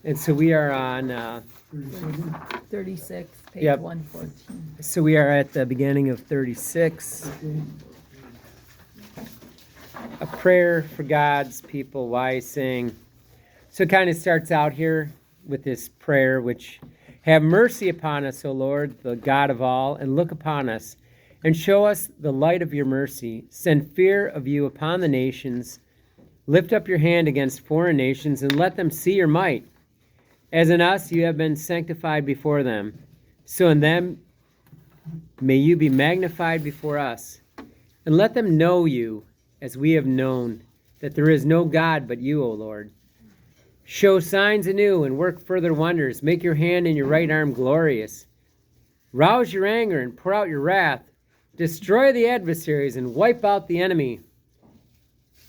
And so we are on, 36, page Yep. 114. so we are at the beginning of 36. A prayer for God's people, wise saying. So it kind of starts out here with this prayer, which, have mercy upon us, O Lord, the God of all, and look upon us, and show us the light of your mercy. Send fear of you upon the nations. Lift up your hand against foreign nations, and let them see your might. As in us you have been sanctified before them, so in them may you be magnified before us. And let them know you, as we have known, that there is no God but you, O Lord. Show signs anew and work further wonders. Make your hand and your right arm glorious. Rouse your anger and pour out your wrath. Destroy the adversaries and wipe out the enemy.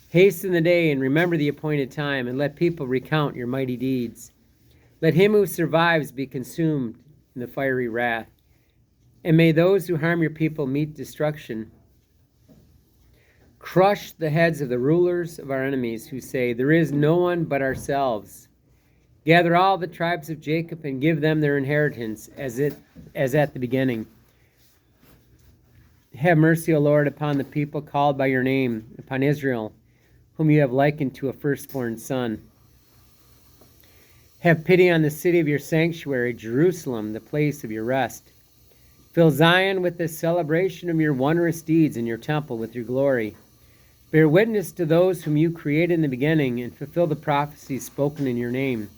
Hasten the day and remember the appointed time, and let people recount your mighty deeds. Let him who survives be consumed in the fiery wrath. And may those who harm your people meet destruction. Crush the heads of the rulers of our enemies who say, there is no one but ourselves. Gather all the tribes of Jacob and give them their inheritance as at the beginning. Have mercy, O Lord, upon the people called by your name, upon Israel, whom you have likened to a firstborn son. Have pity on the city of your sanctuary, Jerusalem, the place of your rest. Fill Zion with the celebration of your wondrous deeds, and your temple with your glory. Bear witness to those whom you created in the beginning, and fulfill the prophecies spoken in your name.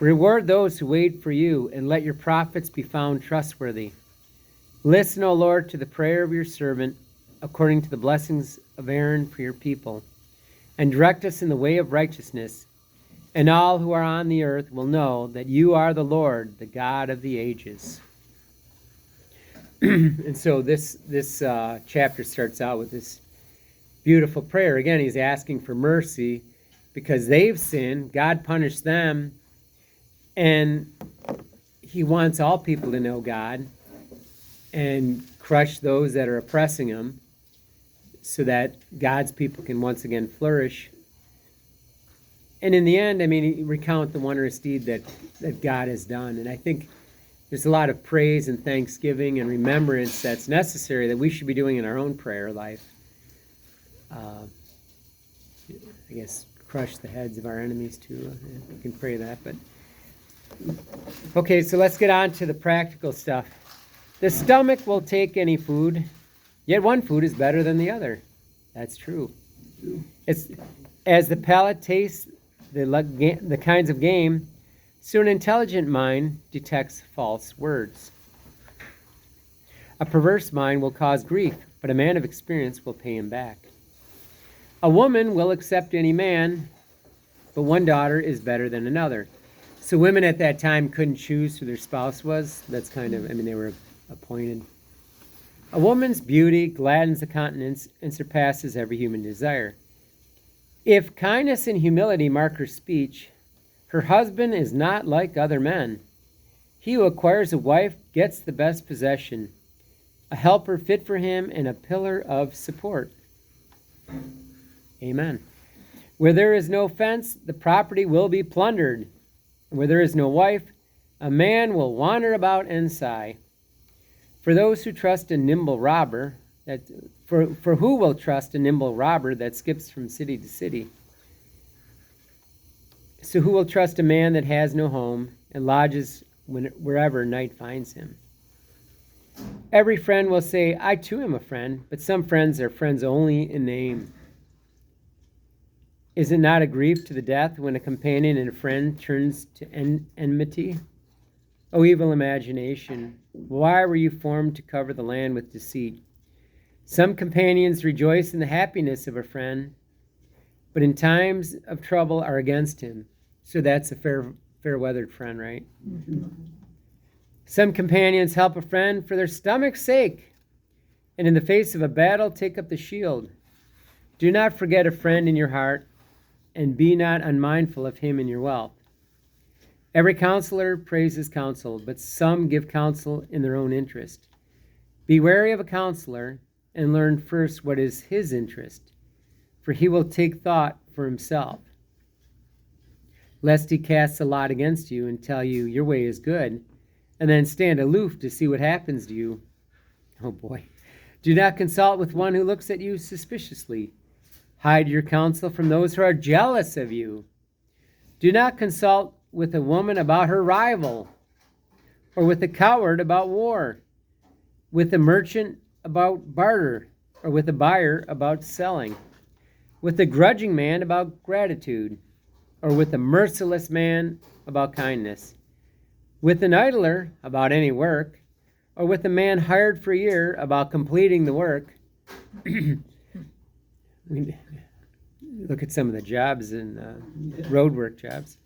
Reward those who wait for you, and let your prophets be found trustworthy. Listen, O Lord, to the prayer of your servant, according to the blessings of Aaron for your people, and direct us in the way of righteousness, and all who are on the earth will know that you are the Lord, the God of the ages. And so this chapter starts out with this beautiful prayer. Again, he's asking for mercy because they've sinned. God punished them, and he wants all people to know God and crush those that are oppressing him so that God's people can once again flourish. And in the end, recount the wondrous deed that God has done. And I think there's a lot of praise and thanksgiving and remembrance that's necessary that we should be doing in our own prayer life. I guess crush the heads of our enemies too. We can pray that. But okay, so let's get on to the practical stuff. The stomach will take any food, yet one food is better than the other. That's true. It's as the palate tastes the kinds of game, so an intelligent mind detects false words. A perverse mind will cause grief, but a man of experience will pay him back. A woman will accept any man, but one daughter is better than another. So women at that time couldn't choose who their spouse was. That's kind of, they were appointed. A woman's beauty gladdens the countenance and surpasses every human desire. If kindness and humility mark her speech, her husband is not like other men. He who acquires a wife gets the best possession, a helper fit for him and a pillar of support. Amen. Where there is no fence, the property will be plundered. Where there is no wife, a man will wander about and sigh. For those who trust a nimble robber, for who will trust a nimble robber that skips from city to city? So who will trust a man that has no home and lodges wherever night finds him? Every friend will say, I too am a friend, but some friends are friends only in name. Is it not a grief to the death when a companion and a friend turns to enmity? O evil imagination, why were you formed to cover the land with deceit? Some companions rejoice in the happiness of a friend, but in times of trouble are against him. So that's a fair-weathered friend, right? Mm-hmm. Some companions help a friend for their stomach's sake, and in the face of a battle take up the shield. Do not forget a friend in your heart, and be not unmindful of him in your wealth. Every counselor praises counsel, but some give counsel in their own interest. Be wary of a counselor, and learn first what is his interest, for he will take thought for himself. lest he cast a lot against you and tell you your way is good, and then stand aloof to see what happens to you. Oh boy. Do not consult with one who looks at you suspiciously. Hide your counsel from those who are jealous of you. Do not consult with a woman about her rival, or with a coward about war, with a merchant about barter, or with a buyer about selling, with a grudging man about gratitude, or with a merciless man about kindness, with an idler about any work, or with a man hired for a year about completing the work. Look at some of the jobs and road work jobs.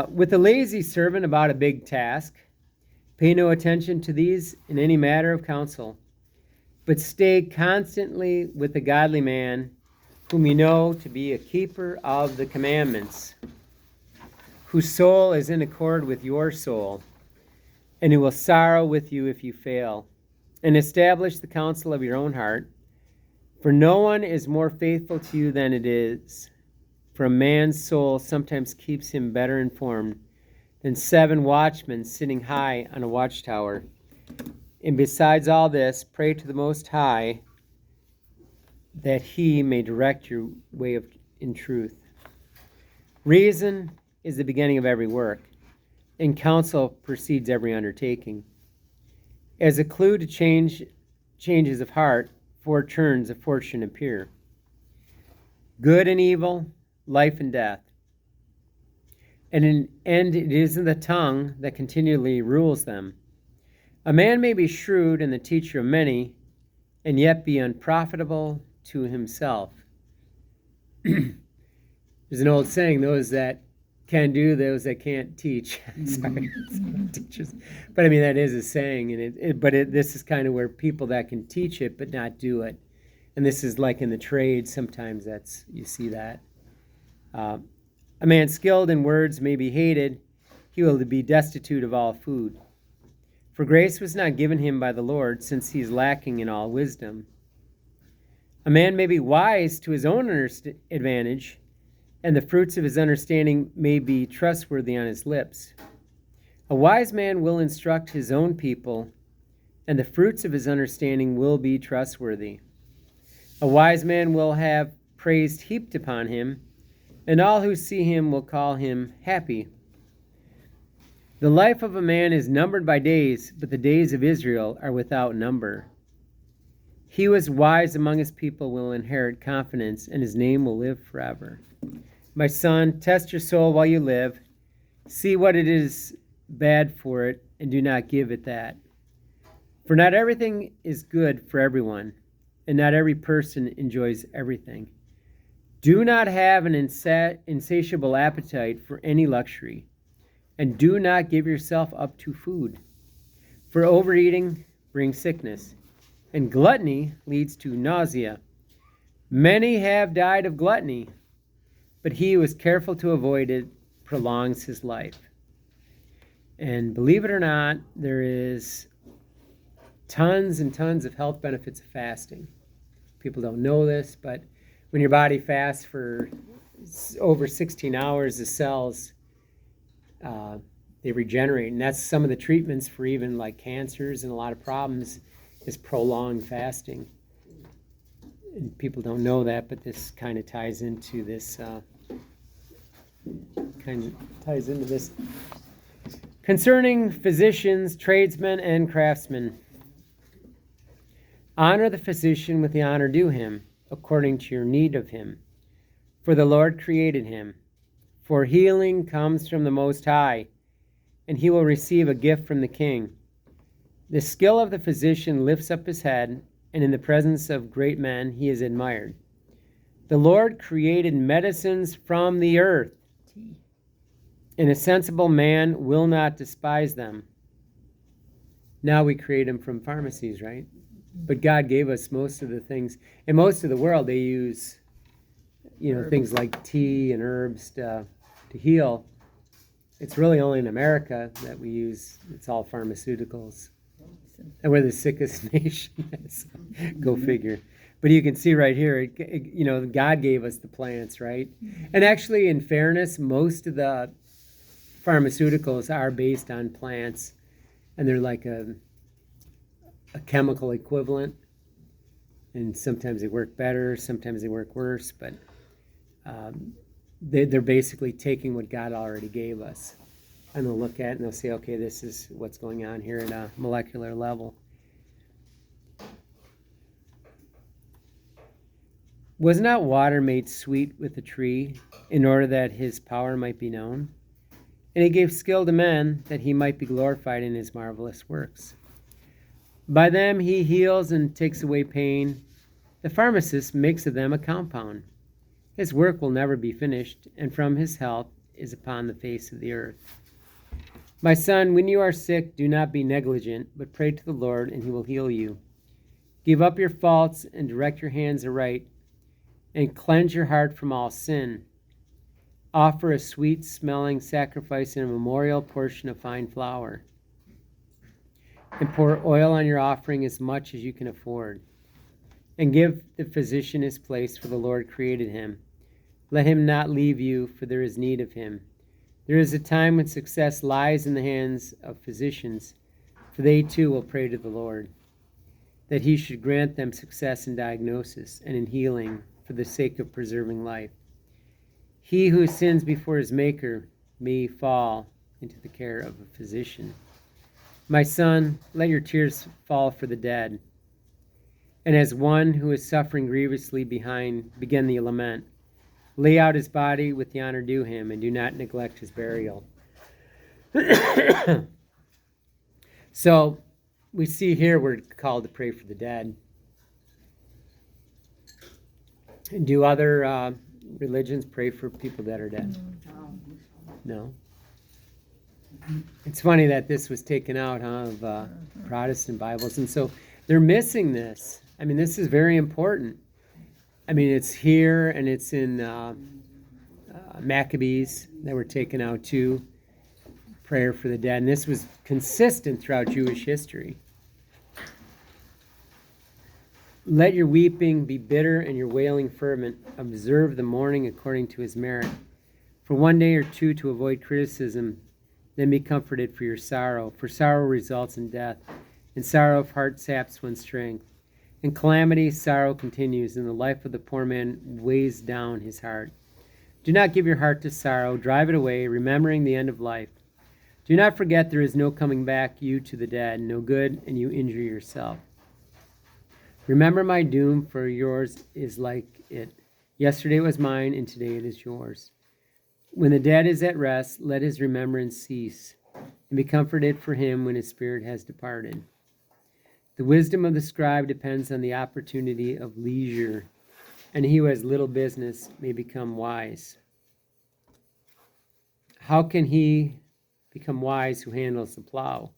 With a lazy servant about a big task. Pay no attention to these in any matter of counsel, but stay constantly with the godly man, whom you know to be a keeper of the commandments, whose soul is in accord with your soul, and who will sorrow with you if you fail, and establish the counsel of your own heart. For no one is more faithful to you than it is, for a man's soul sometimes keeps him better informed than 7 watchmen sitting high on a watchtower. And besides all this, pray to the Most High that he may direct your way in truth. Reason is the beginning of every work, and counsel precedes every undertaking. As a clue to changes of heart, 4 turns of fortune appear: good and evil, life and death. And it is in the tongue that continually rules them. A man may be shrewd and the teacher of many, and yet be unprofitable to himself. There's an old saying, those that can do, those that can't teach. Sorry, teachers. But I mean, that is a saying, and this is kind of where people that can teach it but not do it. And this is like in the trade, sometimes you see that. A man skilled in words may be hated, he will be destitute of all food. For grace was not given him by the Lord, since he is lacking in all wisdom. A man may be wise to his own advantage, and the fruits of his understanding may be trustworthy on his lips. A wise man will instruct his own people, and the fruits of his understanding will be trustworthy. A wise man will have praise heaped upon him, and all who see him will call him happy. The life of a man is numbered by days, but the days of Israel are without number. He who is wise among his people will inherit confidence, and his name will live forever. My son, test your soul while you live. See what it is bad for it, and do not give it that. For not everything is good for everyone, and not every person enjoys everything. Do not have an insatiable appetite for any luxury, and do not give yourself up to food. For overeating brings sickness, and gluttony leads to nausea. Many have died of gluttony, but he who is careful to avoid it prolongs his life. And believe it or not, there is tons and tons of health benefits of fasting. People don't know this, but when your body fasts for over 16 hours, the cells, they regenerate. And that's some of the treatments for even like cancers and a lot of problems is prolonged fasting. And people don't know that, but this kind of ties into this. Concerning physicians, tradesmen, and craftsmen. Honor the physician with the honor due him, according to your need of him. For the Lord created him. For healing comes from the Most High, and he will receive a gift from the King. The skill of the physician lifts up his head, and in the presence of great men he is admired. The Lord created medicines from the earth, and a sensible man will not despise them. Now we create them from pharmacies, right? But God gave us most of the things. In most of the world, they use, things like tea and herbs to heal. It's really only in America that we use, it's all pharmaceuticals. And we're the sickest nation. Go figure. But you can see right here, God gave us the plants, right? And actually, in fairness, most of the pharmaceuticals are based on plants, and they're like a chemical equivalent. And sometimes they work better, sometimes they work worse, but they're basically taking what God already gave us. And they'll look at it and they'll say, okay, this is what's going on here at a molecular level. Was not water made sweet with the tree in order that his power might be known? And he gave skill to men that he might be glorified in his marvelous works. By them he heals and takes away pain. The pharmacist makes of them a compound. His work will never be finished, and from his health is upon the face of the earth. My son, when you are sick, do not be negligent, but pray to the Lord, and he will heal you. Give up your faults and direct your hands aright, and cleanse your heart from all sin. Offer a sweet-smelling sacrifice and a memorial portion of fine flour. And pour oil on your offering as much as you can afford. And give the physician his place, for the Lord created him. Let him not leave you, for there is need of him. There is a time when success lies in the hands of physicians, for they too will pray to the Lord, that he should grant them success in diagnosis and in healing for the sake of preserving life. He who sins before his Maker may fall into the care of a physician. My son, let your tears fall for the dead. And as one who is suffering grievously begin the lament. Lay out his body with the honor due him, and do not neglect his burial. So we see here we're called to pray for the dead. Do other religions pray for people that are dead? No. It's funny that this was taken out of Protestant Bibles, and so they're missing this. I mean, this is very important. I mean, it's here, and it's in Maccabees that were taken out too. Prayer for the dead, and this was consistent throughout Jewish history. Let your weeping be bitter and your wailing fervent. Observe the mourning according to his merit. For 1 day or two to avoid criticism, then be comforted for your sorrow. For sorrow results in death, and sorrow of heart saps one's strength. In calamity, sorrow continues, and the life of the poor man weighs down his heart. Do not give your heart to sorrow. Drive it away, remembering the end of life. Do not forget there is no coming back, you to the dead, no good, and you injure yourself. Remember my doom, for yours is like it. Yesterday was mine, and today it is yours. When the dead is at rest, let his remembrance cease, and be comforted for him when his spirit has departed. The wisdom of the scribe depends on the opportunity of leisure, and he who has little business may become wise. How can he become wise who handles the plow,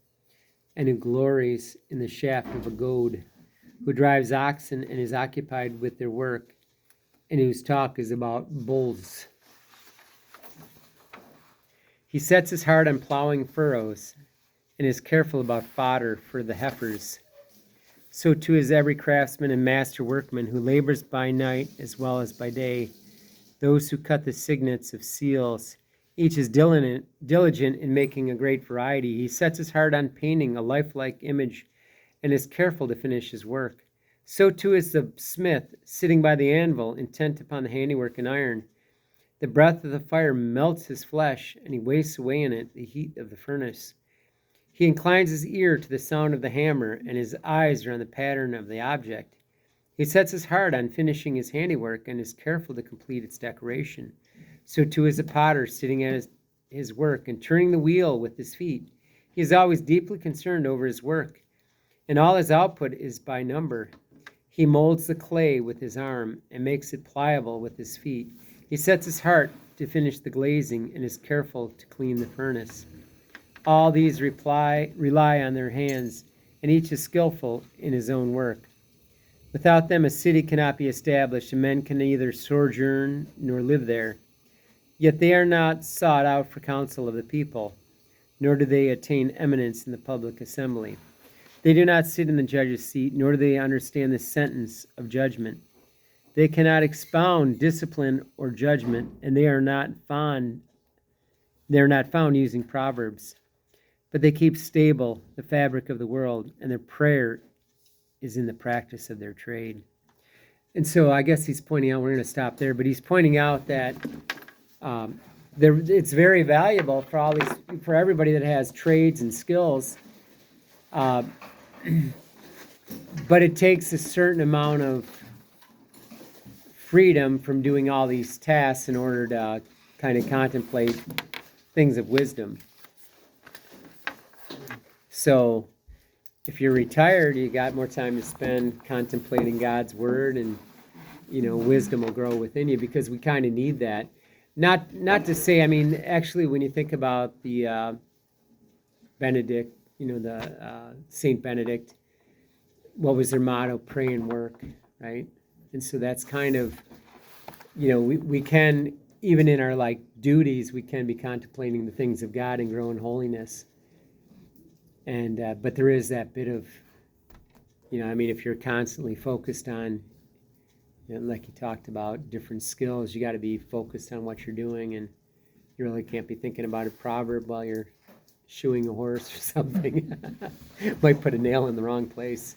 and who glories in the shaft of a goad, who drives oxen and is occupied with their work, and whose talk is about bulls? He sets his heart on plowing furrows, and is careful about fodder for the heifers. So too is every craftsman and master workman who labors by night as well as by day. Those who cut the signets of seals, each is diligent in making a great variety. He sets his heart on painting a lifelike image and is careful to finish his work. So too is the smith sitting by the anvil, intent upon the handiwork in iron. The breath of the fire melts his flesh, and he wastes away in it the heat of the furnace. He inclines his ear to the sound of the hammer, and his eyes are on the pattern of the object. He sets his heart on finishing his handiwork, and is careful to complete its decoration. So too is a potter sitting at his work and turning the wheel with his feet. He is always deeply concerned over his work, and all his output is by number. He molds the clay with his arm and makes it pliable with his feet. He sets his heart to finish the glazing and is careful to clean the furnace. All these rely on their hands, and each is skillful in his own work. Without them a city cannot be established, and men can neither sojourn nor live there. Yet they are not sought out for counsel of the people, nor do they attain eminence in the public assembly. They do not sit in the judge's seat, nor do they understand the sentence of judgment. They cannot expound discipline or judgment, and they are not found using proverbs. But they keep stable the fabric of the world, and their prayer is in the practice of their trade. And so I guess he's pointing out, we're going to stop there, but he's pointing out that it's very valuable for everybody that has trades and skills. But it takes a certain amount of freedom from doing all these tasks in order to kind of contemplate things of wisdom. So if you're retired, you got more time to spend contemplating God's word, and wisdom will grow within you, because we kind of need that. Not to say, I mean, actually, when you think about the Benedict, the Saint Benedict, what was their motto? Pray and work, right? And so that's kind of, we can, even in our duties, we can be contemplating the things of God and grow in holiness. And but there is that bit of, if you're constantly focused on, like you talked about, different skills, you got to be focused on what you're doing, and you really can't be thinking about a proverb while you're shoeing a horse or something. Might put a nail in the wrong place.